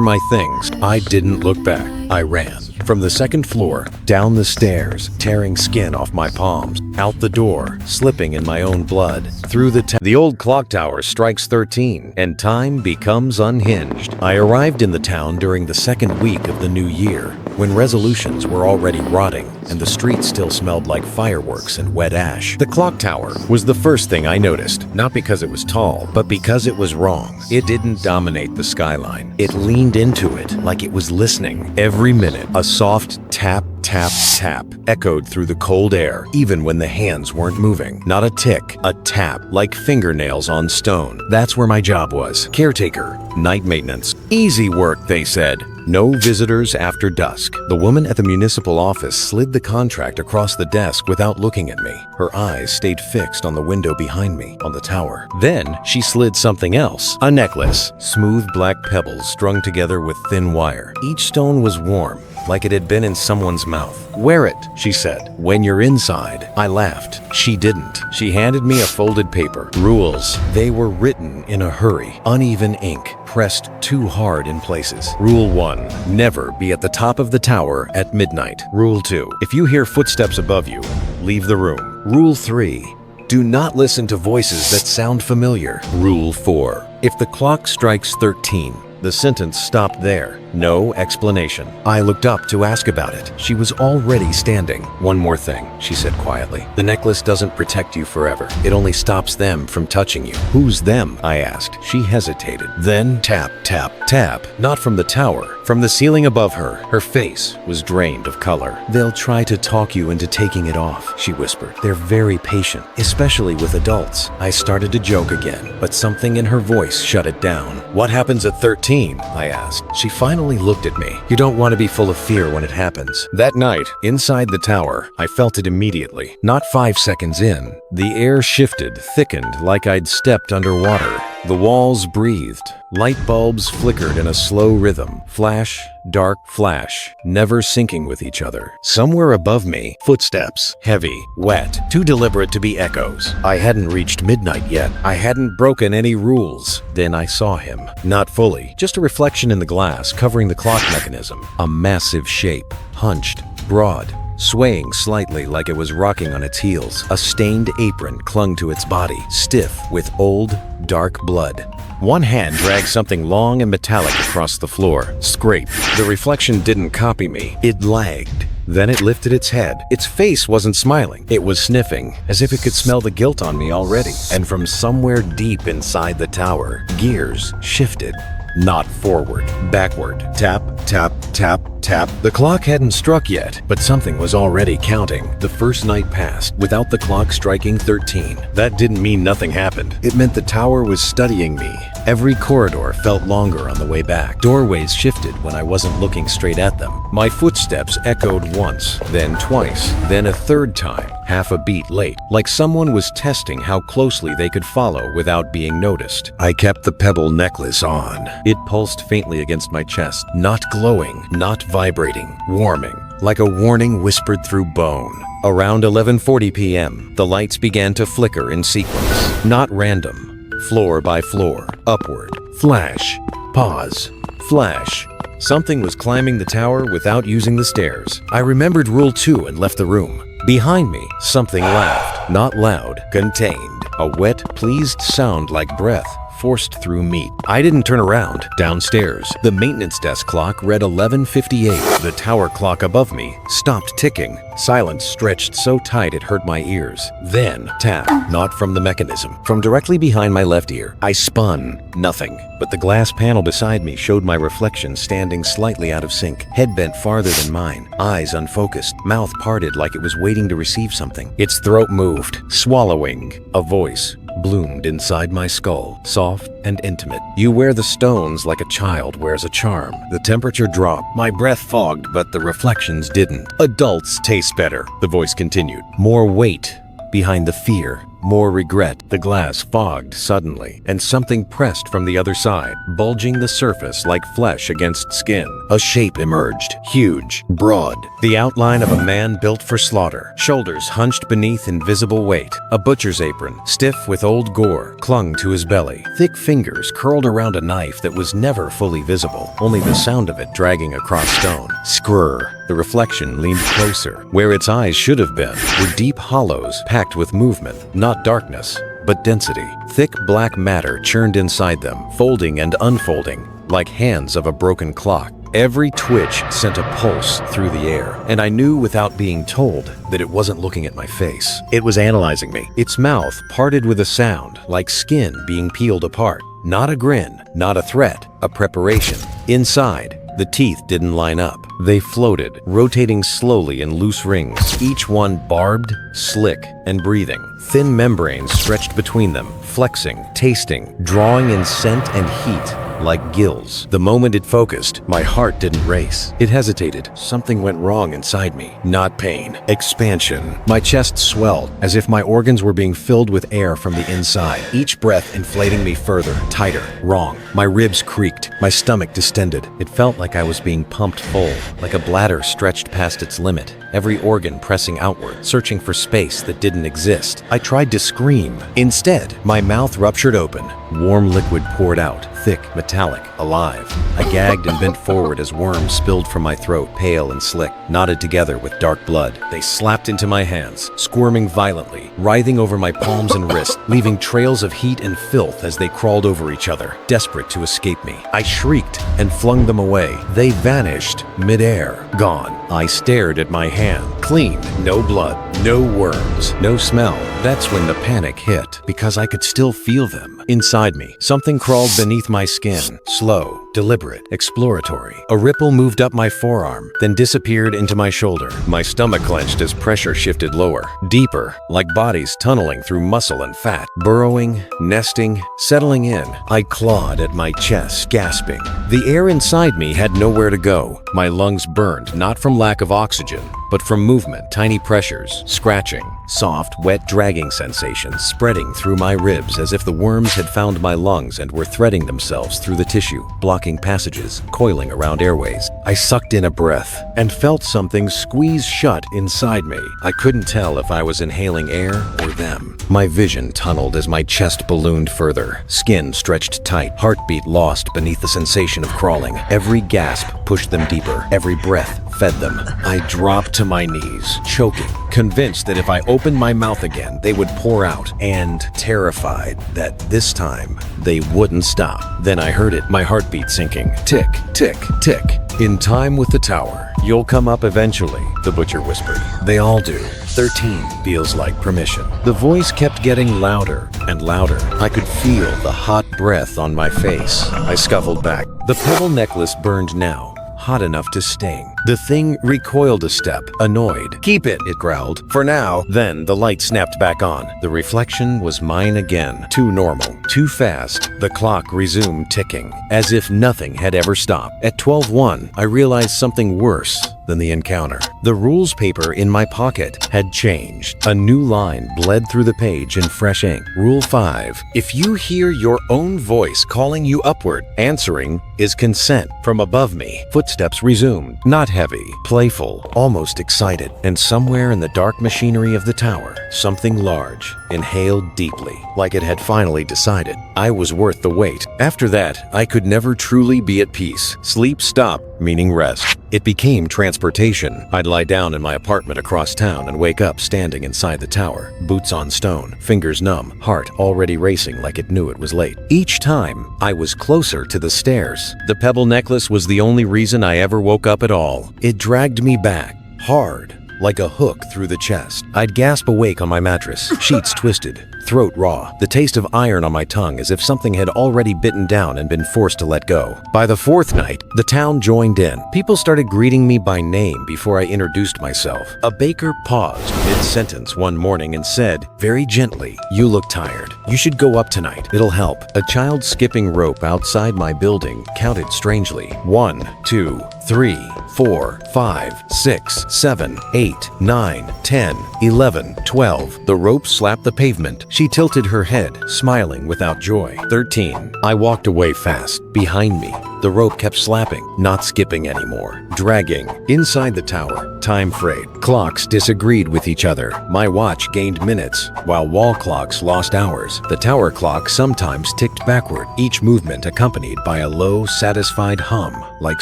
my things. I didn't look back. I ran. From the second floor, down the stairs, tearing skin off my palms, out the door, slipping in my own blood, through the old clock tower strikes 13, and time becomes unhinged. I arrived in the town during the second week of the new year, when resolutions were already rotting, and the streets still smelled like fireworks and wet ash. The clock tower was the first thing I noticed, not because it was tall, but because it was wrong. It didn't dominate the skyline. It leaned into it like it was listening. Every minute, a soft tap, tap, tap echoed through the cold air, even when the hands weren't moving. Not a tick, a tap, like fingernails on stone. That's where my job was. Caretaker, night maintenance. Easy work, they said. No visitors after dusk. The woman at the municipal office slid the contract across the desk without looking at me. Her eyes stayed fixed on the window behind me, on the tower. Then she slid something else. A necklace. Smooth black pebbles strung together with thin wire. Each stone was warm, like it had been in someone's mouth. "Wear it," she said, "when you're inside." I laughed. She didn't. She handed me a folded paper. Rules. They were written in a hurry. Uneven ink, pressed too hard in places. Rule 1. Never be at the top of the tower at midnight. Rule 2. If you hear footsteps above you, leave the room. Rule 3. Do not listen to voices that sound familiar. Rule 4. If the clock strikes 13, the sentence stopped there. No explanation. I looked up to ask about it. She was already standing. "One more thing," she said quietly. "The necklace doesn't protect you forever. It only stops them from touching you." "Who's them?" I asked. She hesitated. Then tap, tap, tap. Not from the tower. From the ceiling above her. Her face was drained of color. "They'll try to talk you into taking it off," she whispered. "They're very patient, especially with adults." I started to joke again, but something in her voice shut it down. "What happens at 13? I asked. She finally looked at me. "You don't want to be full of fear when it happens." That night, inside the tower, I felt it immediately. Not 5 seconds in, the air shifted, thickened like I'd stepped underwater. The walls breathed. Light bulbs flickered in a slow rhythm. Flash, dark flash, never syncing with each other. Somewhere above me, footsteps, heavy, wet, too deliberate to be echoes. I hadn't reached midnight yet. I hadn't broken any rules. Then I saw him. Not fully, just a reflection in the glass covering the clock mechanism. A massive shape, hunched, broad, swaying slightly like it was rocking on its heels. A stained apron clung to its body, stiff with old, dark blood. One hand dragged something long and metallic across the floor. Scrape. The reflection didn't copy me. It lagged. Then it lifted its head. Its face wasn't smiling. It was sniffing, as if it could smell the guilt on me already. And from somewhere deep inside the tower, gears shifted. Not forward, backward. Tap, tap, tap, tap. The clock hadn't struck yet, but something was already counting. The first night passed without the clock striking 13. That didn't mean nothing happened. It meant the tower was studying me. Every corridor felt longer on the way back. Doorways shifted when I wasn't looking straight at them. My footsteps echoed once, then twice, then a third time, half a beat late, like someone was testing how closely they could follow without being noticed. I kept the pebble necklace on. It pulsed faintly against my chest, not glowing, not vibrating, warming, like a warning whispered through bone. Around 11:40 p.m., the lights began to flicker in sequence, not random. Floor by floor, upward, flash, pause, flash. Something was climbing the tower without using the stairs. I remembered Rule 2 and left the room. Behind me, something laughed, not loud, contained. A wet, pleased sound like breath forced through meat. I didn't turn around. Downstairs, the maintenance desk clock read 11:58. The tower clock above me stopped ticking. Silence stretched so tight it hurt my ears. Then, tap, not from the mechanism, from directly behind my left ear. I spun. Nothing. But the glass panel beside me showed my reflection standing slightly out of sync, head bent farther than mine, eyes unfocused, mouth parted like it was waiting to receive something. Its throat moved, swallowing. A voice bloomed inside my skull, soft and intimate. "You wear the stones like a child wears a charm." The temperature dropped. My breath fogged, but the reflections didn't. "Adults taste better," the voice continued. "More weight behind the fear. more regret. The glass fogged suddenly, and something pressed from the other side, bulging the surface like flesh against skin. A shape emerged, huge, broad, the outline of a man built for slaughter. Shoulders hunched beneath invisible weight. A butcher's apron, stiff with old gore, clung to his belly. Thick fingers curled around a knife that was never fully visible, only the sound of it dragging across stone. Skrrr. The reflection leaned closer. Where its eyes should have been were deep hollows packed with movement, not darkness, but density. Thick black matter churned inside them, folding and unfolding, like hands of a broken clock. Every twitch sent a pulse through the air, and I knew without being told that it wasn't looking at my face. It was analyzing me. Its mouth parted with a sound, like skin being peeled apart. Not a grin, not a threat, a preparation. Inside, the teeth didn't line up. They floated, rotating slowly in loose rings, each one barbed, slick, and breathing. Thin membranes stretched between them, flexing, tasting, drawing in scent and heat, like gills. The moment it focused, my heart didn't race. It hesitated. Something went wrong inside me. Not pain, expansion. My chest swelled, as if my organs were being filled with air from the inside, each breath inflating me further, tighter. Wrong. My ribs creaked, my stomach distended. It felt like I was being pumped full, like a bladder stretched past its limit, every organ pressing outward, searching for space that didn't exist. I tried to scream. Instead, my mouth ruptured open. Warm liquid poured out, thick, metallic, alive. I gagged and bent forward as worms spilled from my throat, pale and slick, knotted together with dark blood. They slapped into my hands, squirming violently, writhing over my palms and wrists, leaving trails of heat and filth as they crawled over each other, desperate to escape me. I shrieked and flung them away. They vanished, midair, gone. I stared at my hand, clean, no blood, no worms, no smell. That's when the panic hit, because I could still feel them. Inside me, something crawled beneath my skin, slow, deliberate, exploratory. A ripple moved up my forearm, then disappeared into my shoulder. My stomach clenched as pressure shifted lower, deeper, like bodies tunneling through muscle and fat, burrowing, nesting, settling in. I clawed at my chest, gasping. The air inside me had nowhere to go. My lungs burned, not from lack of oxygen, but from movement, tiny pressures, scratching, soft, wet, dragging sensations spreading through my ribs as if the worms had found my lungs and were threading themselves through the tissue, blocking passages, coiling around airways. I sucked in a breath and felt something squeeze shut inside me. I couldn't tell if I was inhaling air or them. My vision tunneled as my chest ballooned further, skin stretched tight, heartbeat lost beneath the sensation of crawling. Every gasp pushed them deeper, every breath fed them. I dropped to my knees, choking, convinced that if I opened my mouth again, they would pour out, and terrified that this time they wouldn't stop. Then I heard it, my heartbeat sinking. Tick, tick, tick. In time with the tower. You'll come up eventually, the butcher whispered. They all do. 13 feels like permission. The voice kept getting louder and louder. I could feel the hot breath on my face. I scuffled back. The pebble necklace burned now, hot enough to sting. The thing recoiled a step, annoyed. Keep it, it growled. For now. Then the light snapped back on. The reflection was mine again. Too normal, too fast. The clock resumed ticking, as if nothing had ever stopped. At 12:01, I realized something worse than the encounter. The rules paper in my pocket had changed. A new line bled through the page in fresh ink. Rule 5. If you hear your own voice calling you upward, answering is consent. From above me, footsteps resumed. Not heavy, playful, almost excited. And somewhere in the dark machinery of the tower, something large inhaled deeply, like it had finally decided I was worth the wait. After that, I could never truly be at peace. Sleep stopped, meaning rest. It became transportation. I'd lie down in my apartment across town and wake up standing inside the tower, boots on stone, fingers numb, heart already racing like it knew it was late. Each time, I was closer to the stairs. The pebble necklace was the only reason I ever woke up at all. It dragged me back, hard, like a hook through the chest. I'd gasp awake on my mattress, sheets twisted, throat raw, the taste of iron on my tongue as if something had already bitten down and been forced to let go. By the fourth night, the town joined in. People started greeting me by name before I introduced myself. A baker paused mid-sentence one morning and said, very gently, "You look tired. You should go up tonight. It'll help." A child skipping rope outside my building counted strangely. 1, 2, 3, 4, 5, 6, 7, 8. 8, 9, 10, 11, 12. The rope slapped the pavement. She tilted her head, smiling without joy. 13. I walked away fast. Behind me, the rope kept slapping, not skipping anymore, dragging. Inside the tower, time frayed. Clocks disagreed with each other. My watch gained minutes, while wall clocks lost hours. The tower clock sometimes ticked backward, each movement accompanied by a low, satisfied hum, like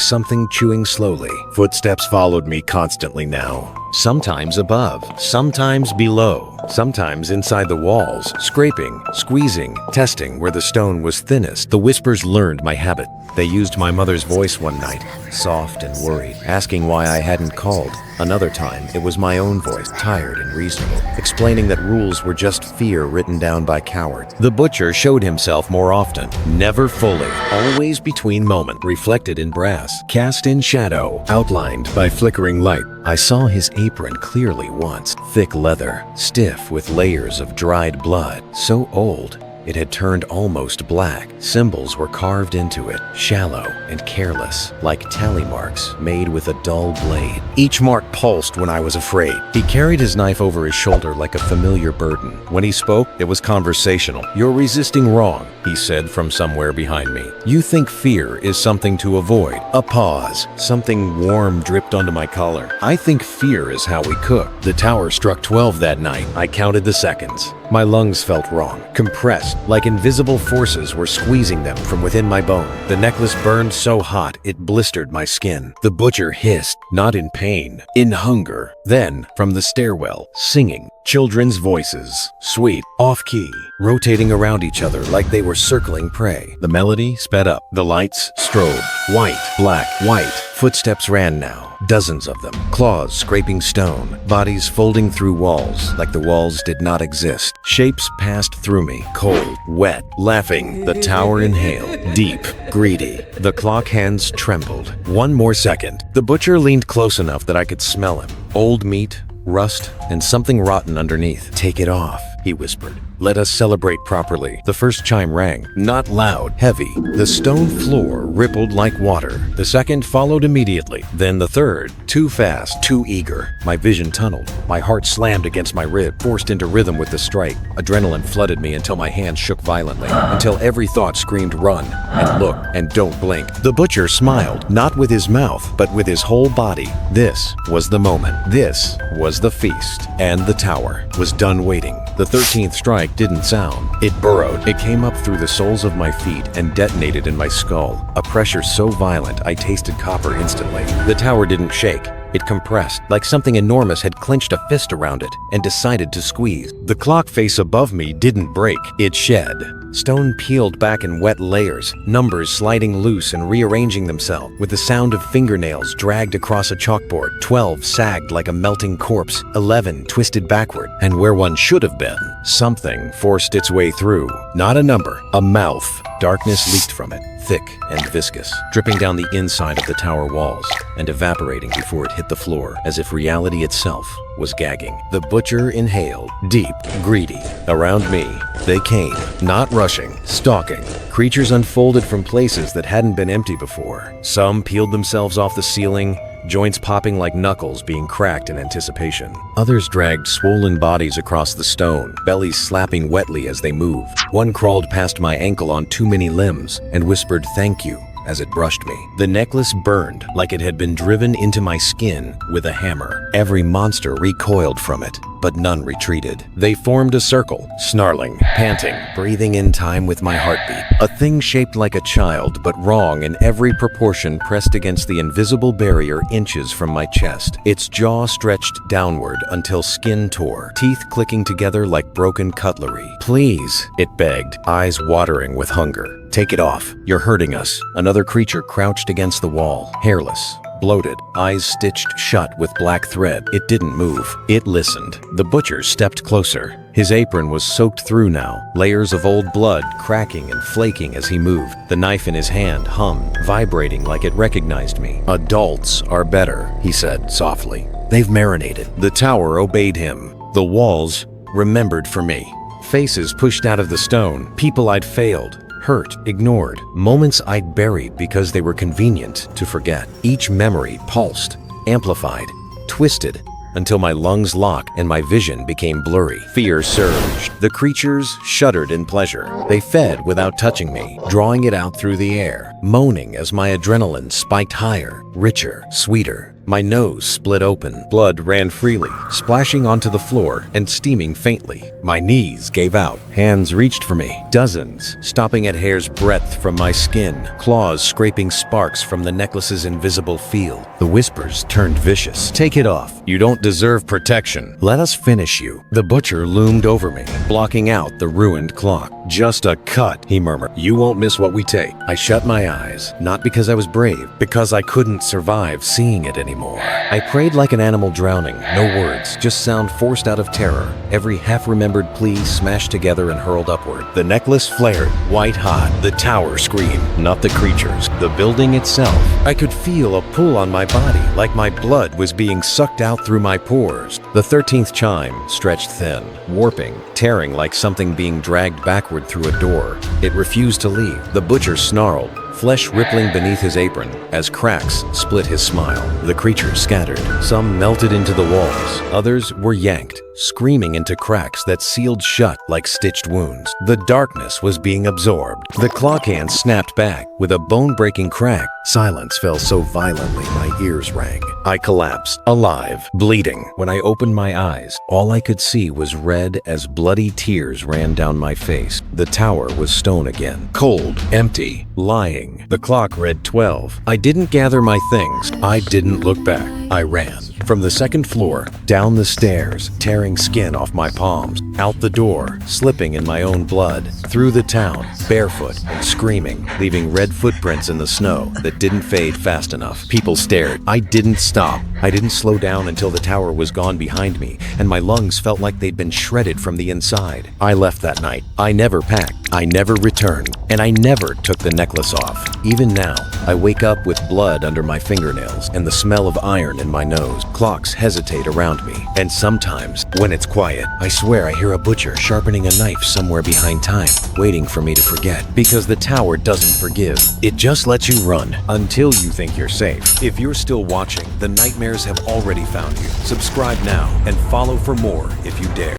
something chewing slowly. Footsteps followed me constantly now. Sometimes above, sometimes below, sometimes inside the walls, scraping, squeezing, testing where the stone was thinnest. The whispers learned my habit. They used my mother's voice one night, soft and worried, asking why I hadn't called. Another time, it was my own voice, tired and reasonable, explaining that rules were just fear written down by cowards. The butcher showed himself more often, never fully, always between moments, reflected in brass, cast in shadow, outlined by flickering light. I saw his apron clearly once, thick leather, stiff with layers of dried blood, so old it had turned almost black. Symbols were carved into it, shallow and careless, like tally marks made with a dull blade. Each mark pulsed when I was afraid. He carried his knife over his shoulder like a familiar burden. When he spoke, it was conversational. "You're resisting wrong," he said from somewhere behind me. "You think fear is something to avoid." A pause. Something warm dripped onto my collar. "I think fear is how we cook." The tower struck 12 that night. I counted the seconds. My lungs felt wrong, compressed, like invisible forces were squeezing them from within my bone. The necklace burned so hot it blistered my skin. The butcher hissed, not in pain, in hunger. Then, from the stairwell, singing, children's voices, sweet, off-key, rotating around each other like they were circling prey. The melody sped up. The lights strobed. White, black, white. Footsteps ran now, dozens of them. Claws scraping stone, bodies folding through walls like the walls did not exist. Shapes passed through me, cold, wet, laughing. The tower inhaled, deep, greedy. The clock hands trembled. One more second. The butcher leaned close enough that I could smell him. Old meat, rust, and something rotten underneath. "Take it off," he whispered. "Let us celebrate properly." The first chime rang, not loud, heavy. The stone floor rippled like water. The second followed immediately. Then the third, too fast, too eager. My vision tunneled. My heart slammed against my rib, forced into rhythm with the strike. Adrenaline flooded me until my hands shook violently, until every thought screamed, "Run, and look, and don't blink." The butcher smiled, not with his mouth, but with his whole body. This was the moment. This was the feast. And the tower was done waiting. The 13th strike didn't sound. It burrowed. It came up through the soles of my feet and detonated in my skull. A pressure so violent I tasted copper instantly. The tower didn't shake. It compressed, like something enormous had clenched a fist around it and decided to squeeze. The clock face above me didn't break. It shed. Stone peeled back in wet layers, numbers sliding loose and rearranging themselves, with the sound of fingernails dragged across a chalkboard. 12 sagged like a melting corpse, 11 twisted backward, and where one should have been, something forced its way through. Not a number, a mouth. Darkness leaked from it, thick and viscous, dripping down the inside of the tower walls and evaporating before it hit the floor, as if reality itself was gagging. The butcher inhaled, deep, greedy. Around me, they came, not rushing, stalking. Creatures unfolded from places that hadn't been empty before. Some peeled themselves off the ceiling, joints popping like knuckles being cracked in anticipation. Others dragged swollen bodies across the stone, bellies slapping wetly as they moved. One crawled past my ankle on too many limbs and whispered "thank you" as it brushed me. The necklace burned like it had been driven into my skin with a hammer. Every monster recoiled from it, but none retreated. They formed a circle, snarling, panting, breathing in time with my heartbeat. A thing shaped like a child, but wrong in every proportion, pressed against the invisible barrier inches from my chest. Its jaw stretched downward until skin tore, teeth clicking together like broken cutlery. "Please," it begged, eyes watering with hunger. "Take it off. You're hurting us." Another creature crouched against the wall, hairless, bloated, eyes stitched shut with black thread. It didn't move. It listened. The butcher stepped closer. His apron was soaked through now, layers of old blood cracking and flaking as he moved. The knife in his hand hummed, vibrating like it recognized me. "Adults are better," he said softly. "They've marinated." The tower obeyed him. The walls remembered for me. Faces pushed out of the stone, people I'd failed, hurt, ignored, moments I'd buried because they were convenient to forget. Each memory pulsed, amplified, twisted, until my lungs locked and my vision became blurry. Fear surged. The creatures shuddered in pleasure. They fed without touching me, drawing it out through the air, moaning as my adrenaline spiked higher, richer, sweeter. My nose split open. Blood ran freely, splashing onto the floor and steaming faintly. My knees gave out. Hands reached for me, dozens, stopping at hair's breadth from my skin, claws scraping sparks from the necklace's invisible field. The whispers turned vicious. Take it off. You don't deserve protection. Let us finish you. The butcher loomed over me, blocking out the ruined clock. Just a cut, he murmured. You won't miss what we take. I shut my eyes, not because I was brave, because I couldn't survive seeing it anymore. I prayed like an animal drowning, no words, just sound forced out of terror. Every half-remembered plea smashed together and hurled upward. The necklace flared, white hot. The tower screamed, not the creatures, the building itself. I could feel a pull on my body, like my blood was being sucked out through my pores. The 13th chime stretched thin, warping, tearing like something being dragged backward through a door. It refused to leave. The butcher snarled, flesh rippling beneath his apron as cracks split his smile. The creatures scattered. Some melted into the walls. Others were yanked, screaming into cracks that sealed shut like stitched wounds. The darkness was being absorbed. The clock hand snapped back with a bone-breaking crack. Silence fell so violently my ears rang. I collapsed, alive, bleeding. When I opened my eyes, all I could see was red as bloody tears ran down my face. The tower was stone again, cold, empty, lying. The clock read 12. I didn't gather my things. I didn't look back. I ran. From the second floor, down the stairs, tearing skin off my palms, out the door, slipping in my own blood, through the town, barefoot and screaming, leaving red footprints in the snow that didn't fade fast enough. People stared. I didn't stop. I didn't slow down until the tower was gone behind me, and my lungs felt like they'd been shredded from the inside. I left that night. I never packed. I never returned. And I never took the necklace off. Even now, I wake up with blood under my fingernails and the smell of iron in my nose. Clocks hesitate around me. And sometimes, when it's quiet, I swear I hear a butcher sharpening a knife somewhere behind time, waiting for me to forget. Because the tower doesn't forgive. It just lets you run until you think you're safe. If you're still watching, the nightmares have already found you. Subscribe now and follow for more if you dare.